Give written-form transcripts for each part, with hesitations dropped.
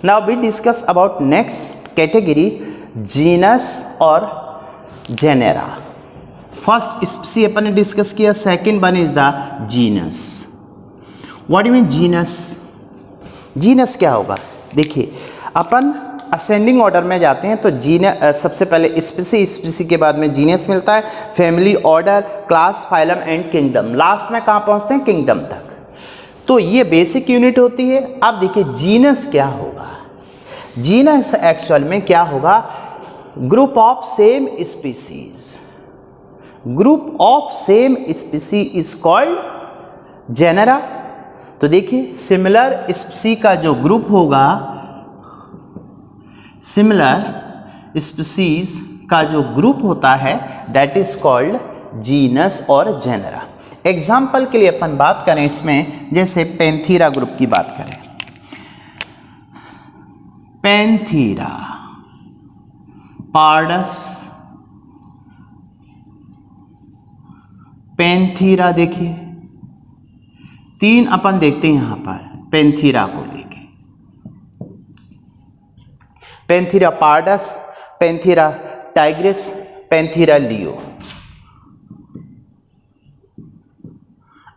Now we discuss about next category, genus और genera. First species अपन ने discuss किया, second one is the genus. What do mean genus? Genus क्या होगा? देखिए अपन असेंडिंग ऑर्डर में जाते हैं तो सबसे पहले स्पीसी, स्पीसी के बाद में जीनस मिलता है, family, order, class, phylum and kingdom. Last में कहाँ पहुँचते हैं? किंगडम तक। तो ये बेसिक यूनिट होती है। अब देखिए जीनस क्या होगा? जीनस एक्चुअल में क्या होगा? Group of same species. Group of same स्पीसी is called genera. तो देखिए सिमिलर स्पीसी का जो ग्रुप होगा, सिमिलर स्पीसीज का जो ग्रुप होता है दैट इज कॉल्ड जीनस और जेनेरा। एग्जाम्पल के लिए अपन बात करें इसमें, जैसे पैंथीरा ग्रुप की बात करें, पैंथीरा, पार्डस, पैंथीरा। देखिए तीन अपन देखते हैं यहां पर पैंथीरा को लेके, पैंथीरा पार्डस, पैंथीरा टाइग्रिस, पैंथीरा लियो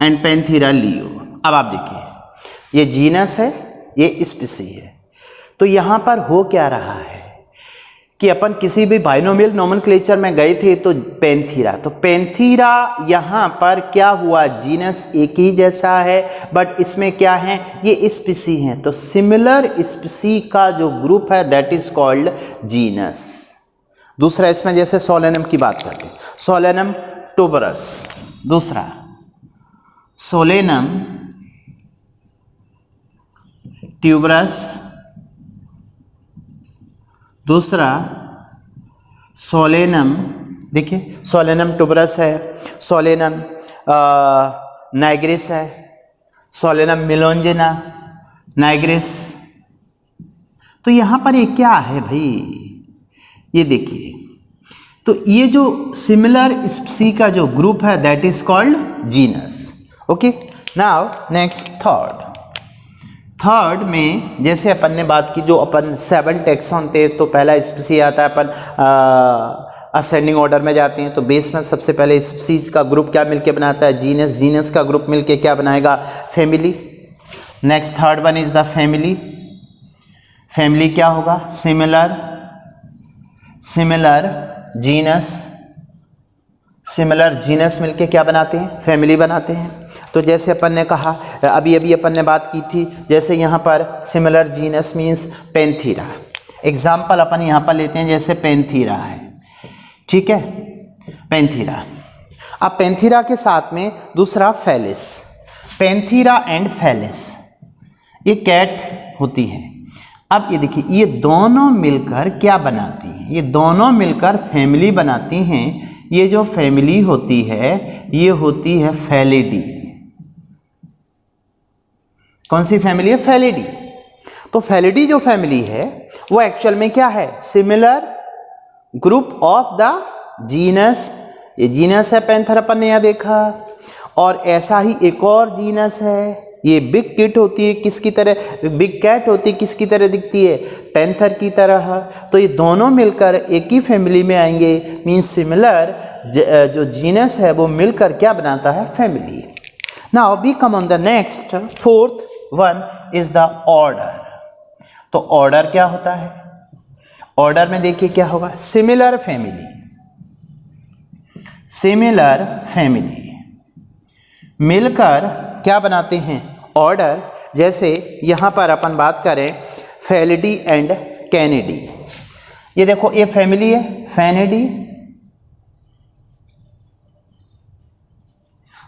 एंड पैंथीरा लियो। अब आप देखिए ये जीनस है, ये स्पीसी है। तो यहाँ पर हो क्या रहा है कि अपन किसी भी बाइनोमियल नोमेनक्लेचर में गए थे तो पैंथीरा, तो पैंथीरा यहाँ पर क्या हुआ? जीनस एक ही जैसा है बट इसमें क्या है? ये स्पीसी हैं। तो सिमिलर स्पीसी का जो ग्रुप है दैट इज कॉल्ड जीनस। दूसरा इसमें जैसे सोलेनम की बात करते हैं, सोलेनम टुबरस, दूसरा सोलेनम ट्यूबरस, दूसरा सोलेनम, देखिए सोलेनम टुबरस है, सोलेनम नाइग्रिस है, सोलेनम मिलोंजिना, नाइग्रिस। तो यहाँ पर ये क्या है भाई? ये देखिए, तो ये जो सिमिलर स्पीसी का जो ग्रुप है that is called genus. Okay, now next third में जैसे अपन ने बात की, जो अपन 7 टैक्सॉन थे, तो पहला स्पीसी आता है, अपन असेंडिंग ऑर्डर में जाते हैं तो बेस में सबसे पहले स्पीसीज का ग्रुप क्या मिलके बनाता है? जीनस। जीनस का ग्रुप मिलके क्या बनाएगा? Family. Next third one is the family. Family क्या होगा? सिमिलर जीनस, सिमिलर जीनस मिलके क्या बनाते हैं? फैमिली बनाते हैं। तो जैसे अपन ने कहा, अभी अपन ने बात की थी, जैसे यहाँ पर सिमिलर जीनस मीन्स पैंथीरा। एग्जाम्पल अपन यहाँ पर लेते हैं, जैसे पैंथीरा है, ठीक है, पैंथीरा। अब पैंथीरा के साथ में दूसरा फेलिस, पैंथीरा एंड फेलिस, ये कैट होती है। अब ये देखिए ये दोनों मिलकर क्या बनाती हैं? ये दोनों मिलकर फैमिली बनाती हैं। ये जो फैमिली होती है ये होती है फेलिडी। कौन सी फैमिली है? फेलिडी। तो फेलिडी जो फैमिली है वो एक्चुअल में क्या है? Similar group of the genus. ये जीनस है पैंथर, अपन ने यहाँ देखा। और ऐसा ही एक और जीनस है, ये बिग किट होती है, किसकी तरह? बिग कैट होती है, किसकी तरह दिखती है? पैंथर की तरह। तो ये दोनों मिलकर एक ही फैमिली में आएंगे, मीन्स सिमिलर जो जीनस है वो मिलकर क्या बनाता है? Family. Now we come on the next, fourth one is the order. तो ऑर्डर क्या होता है? ऑर्डर में देखिए क्या होगा? सिमिलर फैमिली, सिमिलर फैमिली मिलकर क्या बनाते हैं? ऑर्डर। जैसे यहाँ पर अपन बात करें फेलिडी एंड कैनिडी, ये देखो ये फैमिली है फेनिडी,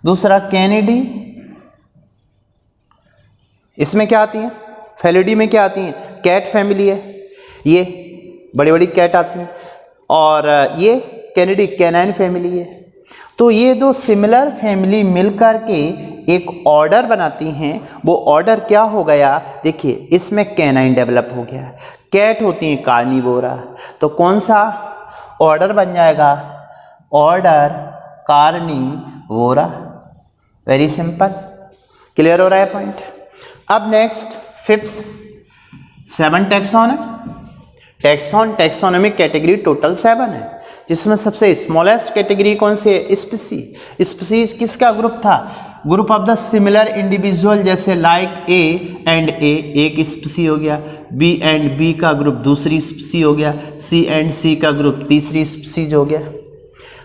दूसरा कैनिडी। इसमें क्या आती हैं? फेलिडी में क्या आती हैं? कैट फैमिली है, ये बड़ी बड़ी कैट आती हैं, और ये कैनिडी कैनाइन फैमिली है। तो ये दो सिमिलर फैमिली मिलकर के एक ऑर्डर बनाती हैं। वो ऑर्डर क्या हो गया? देखिए इसमें कैनाइन डेवलप हो गया, कैट होती हैं कार्निवोरा। तो कौन सा ऑर्डर बन जाएगा? Order Carnivora. Very simple, clear हो रहा है पॉइंट। अब नेक्स्ट फिफ्थ 7 टैक्सॉन है। टैक्सोनॉमिक कैटेगरी टोटल 7 है, जिसमें सबसे स्मॉलेस्ट कैटेगरी कौन सी है? स्पीसीज। स्पीसीज किसका ग्रुप था? Group of the similar individual, जैसे लाइक ए एंड ए एक स्पीसी हो गया, बी एंड बी का ग्रुप दूसरी स्पीसी हो गया, सी एंड सी का ग्रुप तीसरी स्पीसीज हो गया।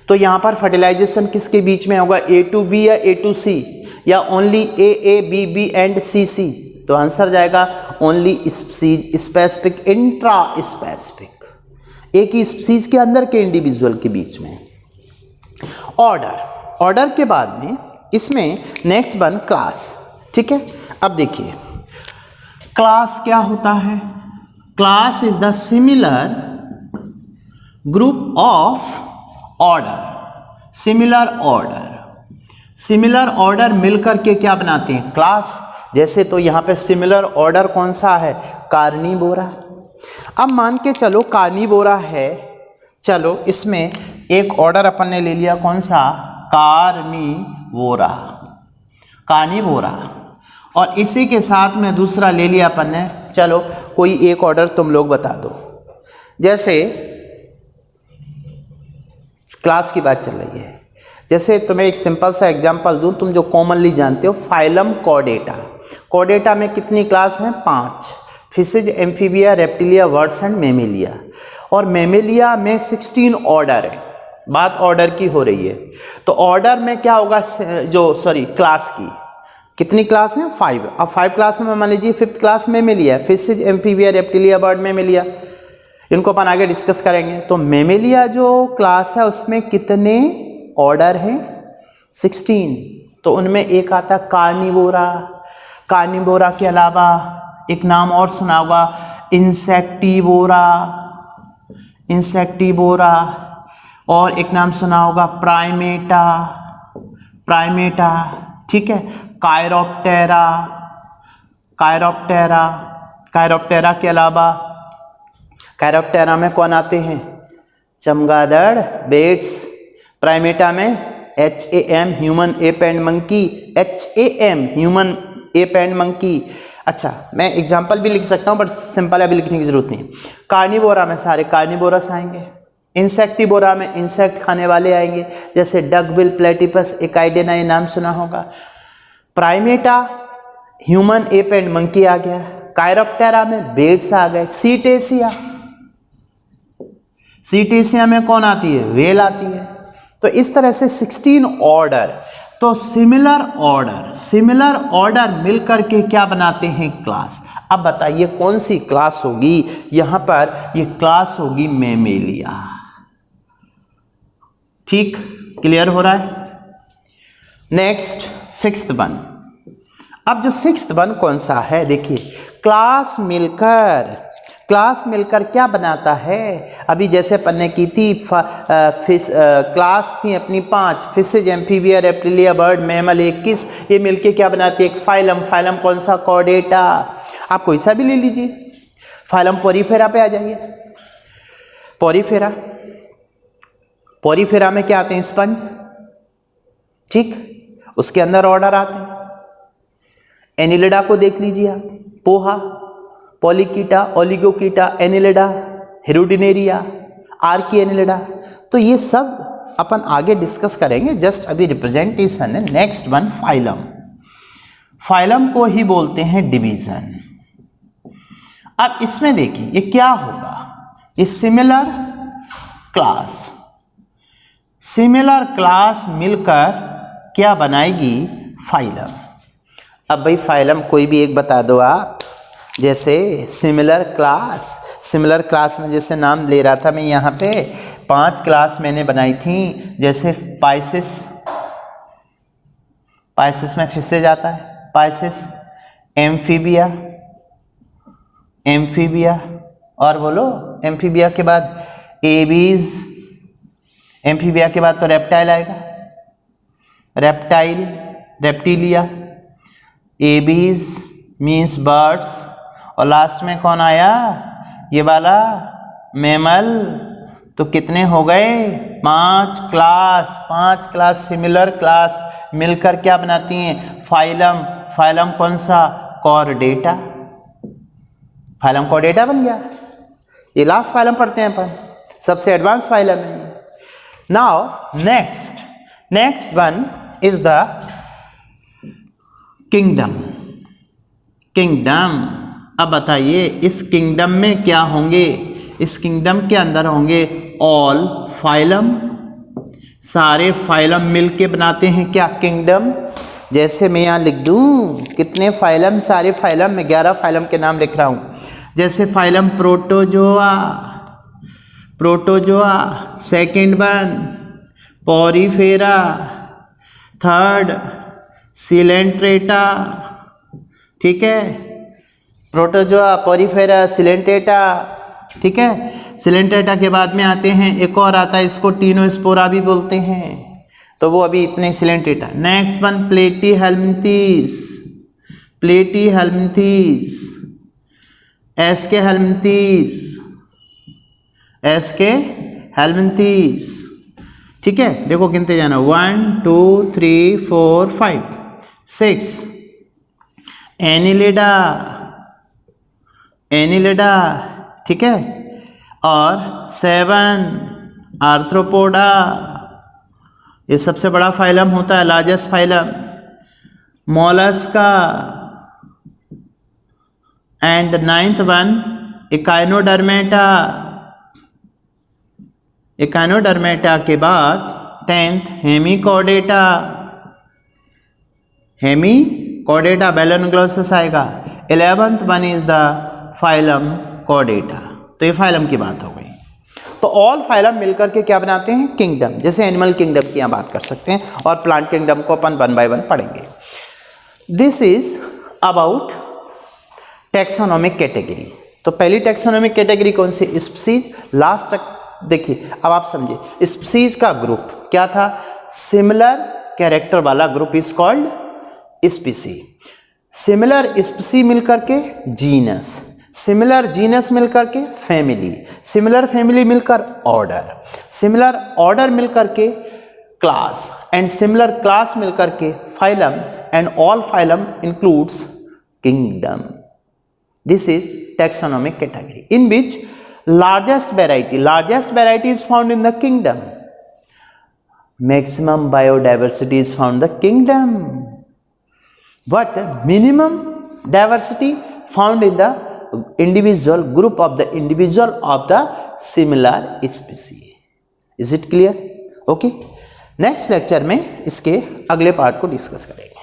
तो यहाँ पर फर्टिलाइजेशन किसके बीच में होगा? ए टू बी या ए टू सी, या only A B B and C C? तो आंसर जाएगा only species specific intra specific, एक ही स्पीसीज के अंदर के इंडिविजुअल के बीच में। ऑर्डर के बाद में इसमें नेक्स्ट वन क्लास। ठीक है, अब देखिए क्लास क्या होता है? Class is the similar group of order. Similar order मिलकर के क्या बनाते हैं? क्लास। जैसे तो यहाँ पे सिमिलर ऑर्डर कौन सा है? कार्निवोरा। अब मान के चलो कार्निवोरा है, चलो इसमें एक ऑर्डर अपन ने ले लिया, कौन सा? कार्निवोरा। और इसी के साथ में दूसरा ले लिया अपन ने, चलो कोई एक ऑर्डर तुम लोग बता दो। जैसे क्लास की बात चल रही है, जैसे तुम्हें एक सिंपल सा एग्जांपल दूं, तुम जो कॉमनली जानते हो, फाइलम कॉर्डेटा। कॉर्डेटा में कितनी क्लास हैं? 5। Fishes, amphibia, reptilia, birds and Mammalia. और मेमेलिया में 16 ऑर्डर है। बात ऑर्डर की हो रही है, तो ऑर्डर में क्या होगा? क्लास की कितनी क्लास हैं? 5। अब 5 क्लास में मान लीजिए 5th class Mammalia, fishes, amphibia, reptilia, bird, Mammalia, इनको अपन आगे डिस्कस करेंगे। तो मेमेलिया जो क्लास है उसमें कितने ऑर्डर हैं? 16। तो उनमें एक आता कार्निवोरा। कार्निवोरा के अलावा एक नाम और सुना होगा, इंसेक्टिवोरा, और एक नाम सुना होगा प्राइमेटा। ठीक है, कायरोप्टेरा के अलावा कायरोप्टेरा में कौन आते हैं? चमगादड़, बेट्स। प्राइमेटा में HAM human ape and monkey, human ape and monkey. अच्छा, मैं एग्जांपल भी लिख सकता हूँ, बट सिंपल अभी लिखने की जरूरत नहीं। कार्निवोरा में सारे कार्निवोरस आएंगे। इंसेक्टिवोरा में इंसेक्ट खाने वाले आएंगे, जैसे डकबिल, प्लेटिपस, एकाइडेना, ये नाम सुना होगा। Primata human ape and monkey आ गया। कायरोप्टेरा में बेट्स आ गए। सीटेसिया में कौन आती है? वेल आती है। तो इस तरह से 16 ऑर्डर। तो सिमिलर ऑर्डर मिलकर के क्या बनाते हैं? क्लास। अब बताइए कौन सी क्लास होगी? यहां पर ये क्लास होगी मेमेलिया। ठीक, क्लियर हो रहा है? Next 6th one. अब जो 6th वन कौन सा है? देखिए, क्लास मिलकर क्या बनाता है? अभी जैसे पन्ने की थी, क्लास थी अपनी 5, fishes, amphibia, reptilia, bird, mammal 21, ये मिलके क्या बनाते हैं? एक फाइलम कौन सा? कॉर्डेटा। आप कोई सा भी ले लीजिए। फाइलम पोरीफेरा पे आ जाइए। पोरीफेरा में क्या आते हैं? स्पंज। ठीक, उसके अंदर ऑर्डर आते हैं। एनिलिडा को देख लीजिए आप, पोहा, polychaeta, oligochaeta, annelida, hirudinaria, archiannelida. तो ये सब अपन आगे डिस्कस करेंगे, जस्ट अभी रिप्रेजेंटेशन है। नेक्स्ट वन फाइलम को ही बोलते हैं डिवीजन। अब इसमें देखिए ये क्या होगा? ये सिमिलर क्लास मिलकर क्या बनाएगी? फाइलम। अब भाई फाइलम कोई भी एक बता दो आप। जैसे सिमिलर क्लास में जैसे नाम ले रहा था मैं, यहाँ पे 5 क्लास मैंने बनाई थी। जैसे पाइसिस में फिशेज आता है, पाइसिस, एम्फीबिया, और बोलो एम्फीबिया के बाद एबीज, एम्फीबिया के बाद तो रेप्टाइल आएगा, रेप्टिलिया, एबीज मीन्स बर्ड्स, और लास्ट में कौन आया? ये वाला मैमल। तो कितने हो गए? 5 क्लास सिमिलर क्लास मिलकर क्या बनाती हैं? फाइलम कौन सा? कॉर्डेटा। फाइलम कॉर्डेटा बन गया। ये लास्ट फाइलम पढ़ते हैं अपन, सबसे एडवांस फाइलम है। Now next one is the kingdom. अब बताइए इस किंगडम में क्या होंगे? इस किंगडम के अंदर होंगे ऑल फाइलम, सारे फाइलम मिलके बनाते हैं क्या किंगडम। जैसे मैं यहाँ लिख दूँ कितने फाइलम, सारे फाइलम में 11 फाइलम के नाम लिख रहा हूँ। जैसे phylum protozoa, second one Porifera, third Coelenterata, ठीक है, प्रोटोजोआ, पॉरीफेरा, सिलेंट्रेटा, ठीक है। सिलेंट्रेटा के बाद में आते हैं एक और आता है, इसको टीनोस्पोरा भी बोलते हैं, तो वो अभी इतने सिलेंट्रेटा। नेक्स्ट वन प्लेटीहेल्मिंथीस, एस्के हेल्मिंथीस, ठीक है। देखो गिनते जाना 1 2 3 4 5 6 एनिलिडा, ठीक है, और 7 आर्थ्रोपोडा, ये सबसे बड़ा फाइलम होता है, largest phylum. Mollusca and 9th one echinodermata के बाद 10th हेमीकॉर्डेटा, बेलोनग्लोसस आएगा। 11th one is the phylum Chordata. तो ये फाइलम की बात हो गई। तो ऑल फाइलम मिलकर के क्या बनाते हैं? किंगडम। जैसे एनिमल किंगडम की यहाँ बात कर सकते हैं, और प्लांट किंगडम को अपन 1 by 1 पढ़ेंगे। This is about taxonomic category. तो पहली टैक्सोनॉमिक कैटेगरी कौन सी? स्पीसीज। लास्ट तक देखिए, अब आप समझिए, स्पीसीज का ग्रुप क्या था? सिमिलर कैरेक्टर वाला ग्रुप इज कॉल्ड स्पीसी। सिमिलर स्पीसी मिलकर के जीनस, सिमिलर जीनस मिलकर के फैमिली, सिमिलर फैमिली मिलकर ऑर्डर, सिमिलर ऑर्डर मिलकर के क्लास, एंड सिमिलर क्लास मिलकर के phylum, and all phylum includes kingdom. This is taxonomic category in which largest variety is found in the kingdom. Maximum biodiversity is found in the kingdom. But minimum diversity found in the individual group of the similar species. Is it clear? Okay. Next lecture में इसके अगले part को discuss करेंगे।